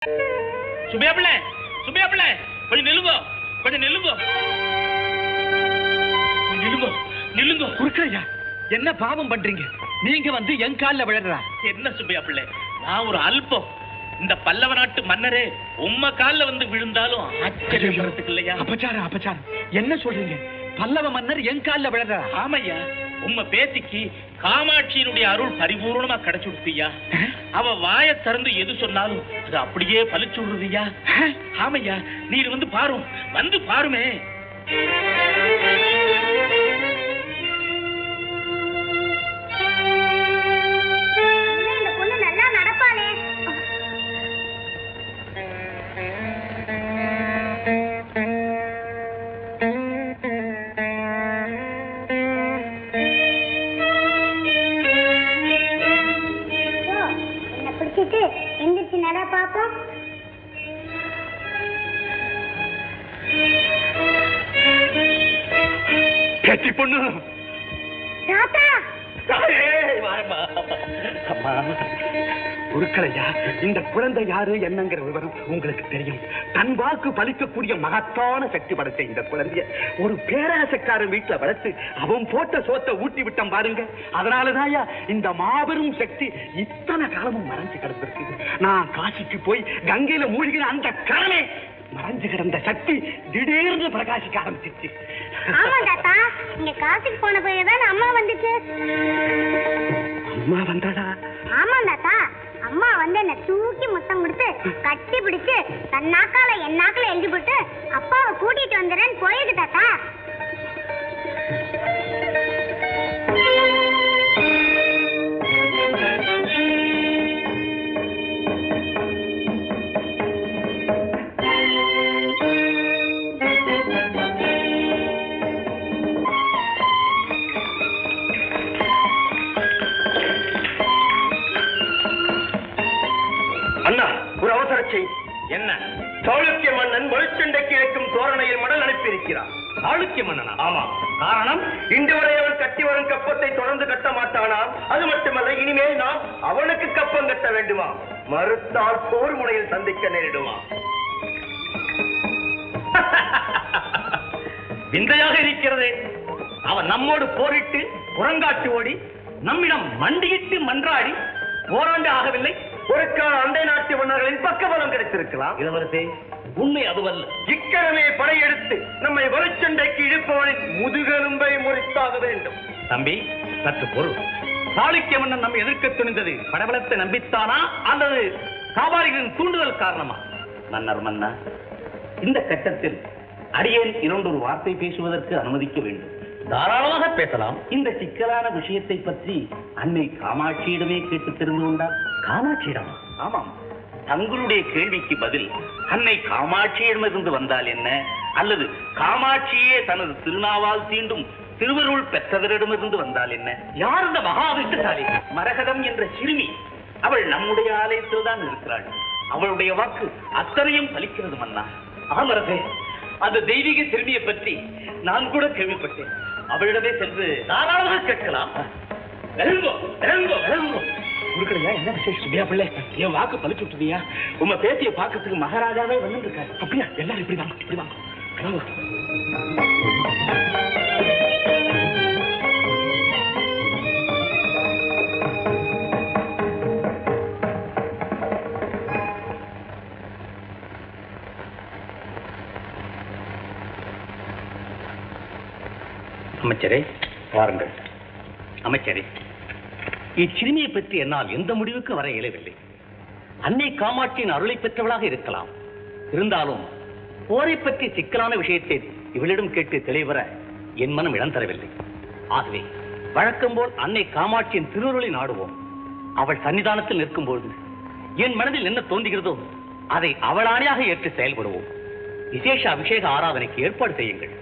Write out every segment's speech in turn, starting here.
சுபியா பிள்ளை, சுபியா பிள்ளை, கொஞ்சம் நில்லுங்க, கொஞ்சம் நில்லுங்க, நில்லுங்க, நில்லுங்க. குறுக்கையா, என்ன பாவம் பண்றீங்க? நீங்க வந்து என் காலில் விழறா? என்ன சுபியா பிள்ளை, நான் ஒரு அல்பம். இந்த பல்லவ நாட்டு மன்னரே உம்ம கால்ல வந்து விழுந்தாலும் ஆச்சரியப்படுறதுக்கு இல்லையா? அபச்சாரம், அபச்சாரம். என்ன சொல்றீங்க? பல்லவ மன்னர் என் காலில் விழறா? ஆமையா, உம்ம பேத்திக்கு காமாட்சியினுடைய அருள் பரிபூர்ணமா கிடைச்சுடுத்தியா. அவ வாய திறந்து எது சொன்னாலும் அது அப்படியே பலிச்சு விடுறதுயா. ஆமையா, நீர் வந்து பாரும், வந்து பாருமே. பொண்ணு குருக்களையா, இந்த குழந்தை யாரு என்னங்கிற விவரம் உங்களுக்கு தெரியும். தன் வாக்கு பலிக்கக்கூடிய மகத்தான சக்தி படைத்த இந்த குழந்தைய ஒரு பேராசக்காரன் வீட்டுல வளர்த்து அவன் போட்ட சோத்தை ஊட்டி விட்டான் பாருங்க. அதனாலதான் இந்த மாபெரும் சக்தி இத்தனை காலமும் மறைஞ்சு கிடந்திருக்கு. நான் காசிக்கு போய் கங்கையில மூழ்கின அந்த காலமே மறைஞ்சு கிடந்த சக்தி திடீர்னு பிரகாசிக்க ஆரம்பிச்சிருச்சு. ஆமா தாத்தா, இங்க காசிக்கு போன போயதான் அம்மா வந்துச்சு. அம்மா வந்தாடா? ஆமா தாத்தா, அம்மா வந்து என்ன தூக்கி முத்தம் கொடுத்து கட்டி பிடிச்சு தன் நாக்கால என் நாக்கால எழுதி போட்டு அப்பாவை கூட்டிட்டு வந்துறேன்னு போயிருக்கு தாத்தா. என்ன? சாளுக்கிய மன்னன் மொழிச்சண்டைக்கு இழைக்கும் தோரணையில் மடல் அனுப்பியிருக்கிறார். சாளுக்கிய மன்னனா? ஆமா. காரணம், இன்று வரை அவன் கட்டி வரும் கப்பத்தை தொடர்ந்து கட்ட மாட்டானாம். அது மட்டுமல்ல, இனிமேல் நாம் அவனுக்கு கப்பம் கட்ட வேண்டுமா? மறுத்தால் போர் முனையில் சந்திக்க நேரிடுமா? விந்தையாக இருக்கிறதே. அவன் நம்மோடு போரிட்டு புறங்காட்டு ஓடி நம்மிடம் மண்டியிட்டு மன்றாடி ஓராண்டு ஆகவில்லை. ஒரு கால அண்டை நாட்டு மன்னர்களின் பக்கபலம் கிடைத்திருக்கலாம். இளவரசே, உண்மை அதுவல்ல. இக்கணமே படையெடுத்து நம்மை வலுச்சண்டைக்கு இழுப்பவனின் முதுகெலும்பை முறித்தாக வேண்டும். தம்பி, சற்று பொருள். சாளுக்கிய மன்னன் நம்மை எதிர்க்க துணிந்தது படபலத்தை நம்பித்தானா அல்லது காபாலிகளின் தூண்டுதல் காரணமா? மன்னா, இந்த கட்டத்தில் அடியேன் இரண்டொரு வார்த்தை பேசுவதற்கு அனுமதிக்க வேண்டும். தாராளமாக பேசலாம். இந்த சிக்கலான விஷயத்தை பற்றி அன்னை காமாட்சியிடமே கேட்டு தெரிந்து கொண்டால். காமாட்சியிடமா? ஆமாம். தங்களுடைய கேள்விக்கு பதில் அன்னை காமாட்சியிடமிருந்து வந்தால் என்ன, அல்லது காமாட்சியே தனது திருநாவால் தீண்டும் திருவருள் பெற்றவரிடமிருந்து வந்தால் என்ன? யார் இந்த மகாவிஷ்ணுசாலி? மரகதம் என்ற சிறுமி. அவள் நம்முடைய ஆலயத்தில் தான் இருக்கிறாள். அவளுடைய வாக்கு அத்தனையும் பலிக்கிறது மன்னா. ஆமரசே, அந்த தெய்வீக சிறுமியை பற்றி நான் கூட கேள்விப்பட்டேன். அவளிடமே சென்று தாராளமாக கேட்கலாம். என்ன விசேஷம்? சுபியா பிள்ளை, என் வாக்கு பழிச்சு விட்டுதியா? உங்க பேத்திய பாக்கிறதுக்கு மகாராஜாவே வந்து இருக்காரு. அப்படியா? எல்லாரும் இப்படி வாங்க, இப்படி வாங்க. அமைச்சரே, வாருங்கள். அமைச்சரே, இச்சிறுமியை பற்றி என்னால் எந்த முடிவுக்கு வர இயலவில்லை. அன்னை காமாட்சியின் அருளை பெற்றவளாக இருக்கலாம். இருந்தாலும் போரை பற்றி சிக்கலான விஷயத்தை இவளிடம் கேட்டு தெளிவர என் மனம் இடம் தரவில்லை. ஆகவே வழக்கம் போல் அன்னை காமாட்சியின் திருவுருளை நாடுவோம். அவள் சன்னிதானத்தில் நிற்கும்போது என் மனதில் என்ன தோன்றுகிறதோ அதை அவளாணியாக ஏற்று செயல்படுவோம். விசேஷ அபிஷேக ஆராதனைக்கு ஏற்பாடு செய்யுங்கள்.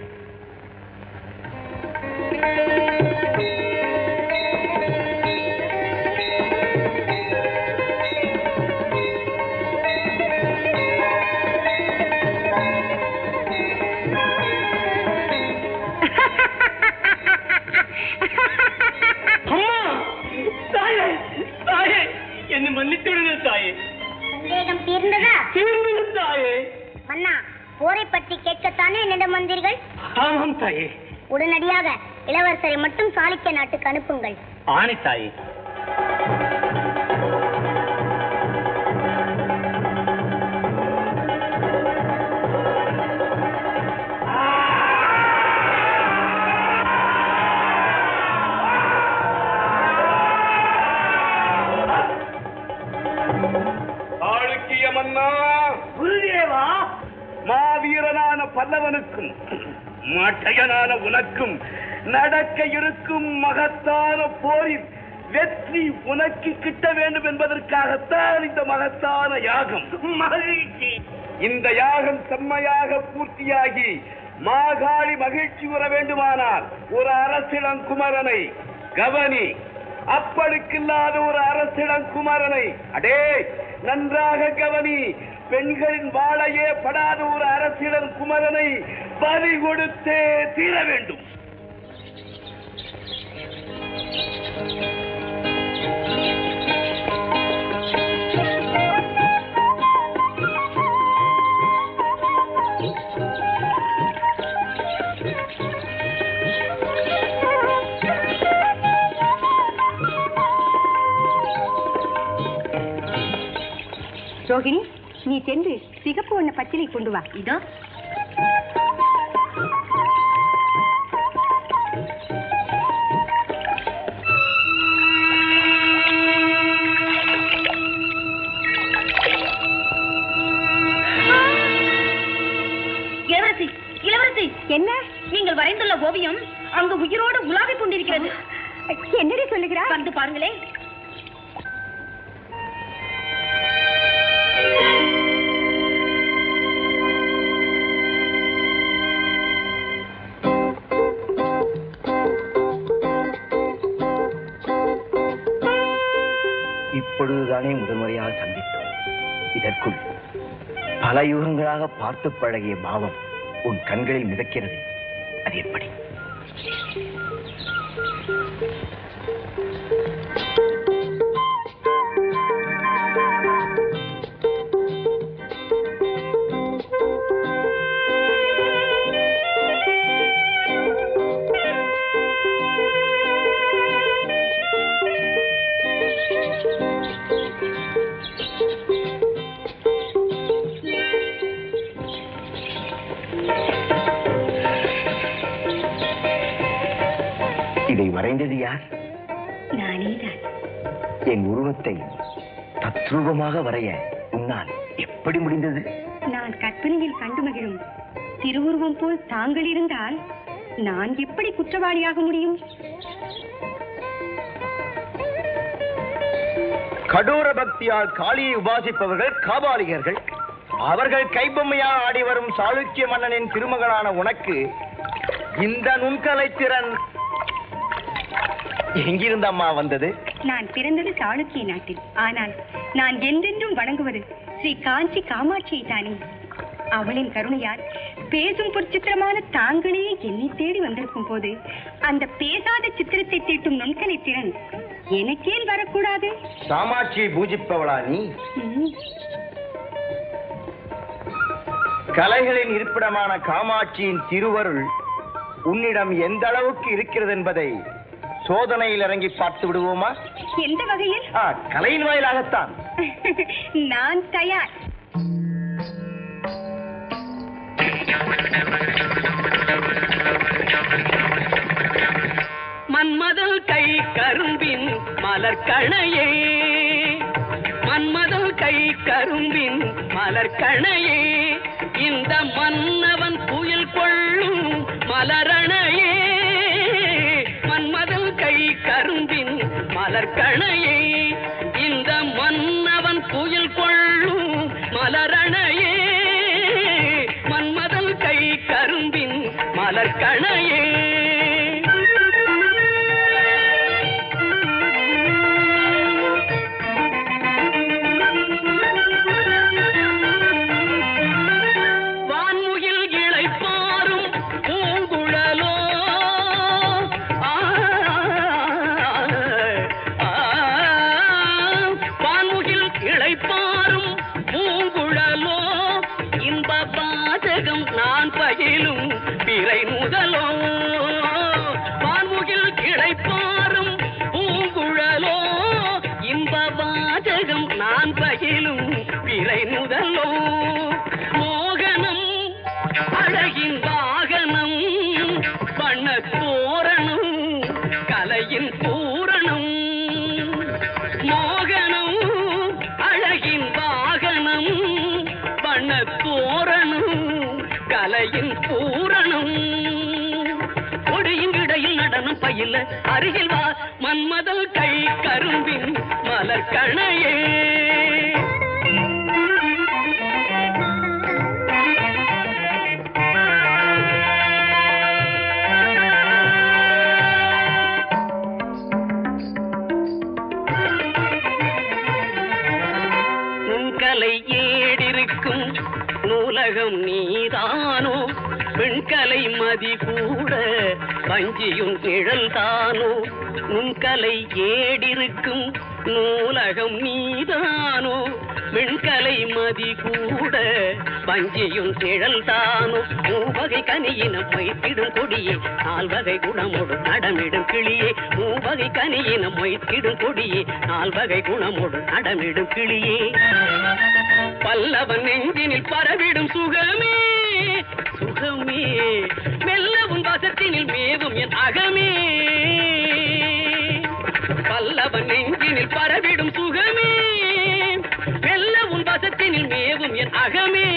மன்னா, போரை பற்றி கேட்கத்தானே என்னிடம் வந்தீர்கள்? ஆமாம் தாயே. உடனடியாக இளவரசரை மட்டும் சாளுக்கிய நாட்டுக்கு அனுப்புங்கள். ஆணை தாயே. சாளுக்கிய மன்னா, குருதேவா, மாவீரனான பல்லவனுக்கும் மட்டையனான உனக்கும் நடக்க இருக்கும் மகத்தான போரில் வெற்றி உனக்கு கிட்ட வேண்டும் என்பதற்காகத்தான் இந்த மகத்தான யாகம். மகிழ்ச்சி. இந்த யாகம் செம்மையாக பூர்த்தியாகி மாகாளி மகிழ்ச்சி உற வேண்டுமானால் ஒரு அரசிளங்குமரனை கவனி. அப்பழுக்கில்லாத ஒரு அரசிளங்குமரனை, அடே நன்றாக கவனி, பெண்களின் வாழையே படாத ஒரு அரசிளங்குமரனை பலி கொடுத்தே தீர வேண்டும். ரோகிணி, நீ சென்று சிகப்பு வண்ண பச்சிலை கொண்டு வா. இதோ. இளவரசி, இளவரசி, என்ன? நீங்கள் வரைந்துள்ள ஓவியம் அங்கு உயிரோடு உலாவிக் கொண்டிருக்கிறது. என்னடி சொல்லுகிறாய்? வந்து பாருங்களே. இப்பொழுதுதானே முதன்முறையாக சந்தித்தோம். இதற்குள் பல யுகங்களாக பார்த்து பழகிய பாவம் உன் கண்களில் மிதக்கிறது. அது எப்படி? இதை வரைந்தது யார்? நானேதான். என் உருவத்தை தத்ரூபமாக வரைய உன்னால் எப்படி முடிந்தது? நான் கற்பனையில் கண்டு மகிழும் திருவுருவம் போல் தாங்கள் இருந்தால் நான் எப்படி குற்றவாளியாக முடியும்? கடோர பக்தியால் காளியை உபாசிப்பவர்கள் காபாலிகர்கள். அவர்கள் கைபொம்மையாக ஆடி வரும் சாளுக்கிய மன்னனின் திருமகளான உனக்கு இந்த நுண்கலை திறன் எங்கிருந்தம்மா வந்தது? நான் பிறந்தது சாளுக்கிய நாட்டில். ஆனால் நான் என்றென்றும் வணங்குவது ஸ்ரீ காஞ்சி காமாட்சியை தானே. அவளின் கருணையால் பேசும் பொற்சித்திரமான தாங்களே என்னை தேடி வந்திருக்கும் போது அந்த பேசாத சித்திரத்தை தீட்டும் நுண்கலை திறன் எனக்கேன் வரக்கூடாது? காமாட்சியை பூஜிப்பவளா நீ? ம். கலைகளின் இருப்பிடமான காமாட்சியின் திருவருள் உன்னிடம் எந்த அளவுக்கு இருக்கிறது என்பதை சோதனையில் இறங்கி பார்த்து விடுவோமா? எந்த வகையில்? கலையின் வாயிலாகத்தான். நான் தயார். மன்மதல் கை கரும்பின் மலர்கணையே, மன்மதல் கை கரும்பின் மலர்கணையே, இந்த மன்னவன் புயல் கொள்ளும் மலரணையே, மன்மதல் கை கரும்பின் மலர்கணையே, இந்த மன்னவன் புயல் கொள்ளும் மலரணையே, மன்மதல் கை கரும்பின் மலர்கணையே. பாரும் பூங்குழலோ இன்ப வண்ண தோரணம் கலையின் பூரணம் கொடியின் இடையில் நடனம் பயில அருகில் வா மன்மதல் கை கரும்பின் மலர் கணையே நுண்கலை ஏடிருக்கும் நூலகம் நீதானோ பெண்கலை மதி கூட வஞ்சியும் நிழல் தானோ நுண்கலை ஏடிருக்கும் நூலகம் நீதானோ பெண்கலை மதி கூட வஞ்சியும் நிழல் தானோ மூவகை கனியினம் வைத்திடும் கொடியே நால்வகை குணமோடு நடமிடும் கிளியே மூவகை கனியினம் வைத்திடும் கொடியே நால்வகை குணமோடு நடமிடும் கிளியே பல்லவன் நெஞ்சினில் பரவிடும் சுகமே சுகமே மெல்லவும் வசத்தினில் மேவும் என் அகமே பல்லவன் நெஞ்சினில் பரவிடும் சுகமே மெல்லவும் வசத்தினில் மேவும் என் அகமே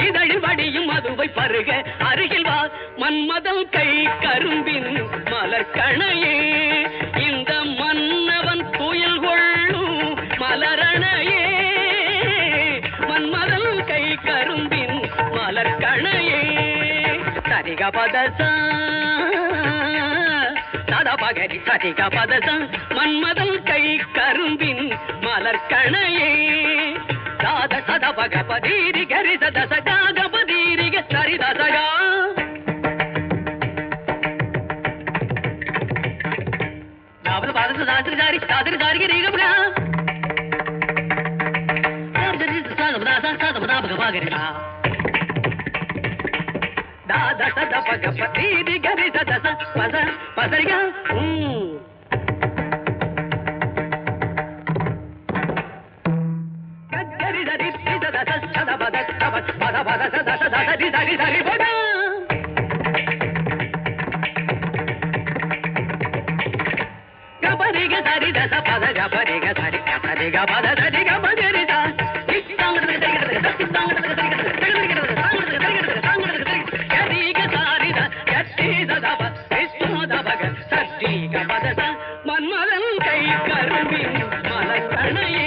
இதழில் வடியும் மதுவை பருக அருகில் வா மன்மதல் கை கரும்பின் மலர் கணையே இந்த மன்னவன் புயல் கொள்ளும் மலரணையே மன்மதல் கை கரும்பின் மலர் கணையே சரிக பதசா சதா பகரி சரிக பதசா மன்மதல் கை கரும்பின் மலர் கணையே சாத சத பக பதீரி கரி சத சகாக பதீரிக சரித சகா நாவல் பாதச சாஸ்திர சாரி சாஸ்திர சாரிக ரீகபகா மன்மதன் கை கரும்பின் மலர் கணையே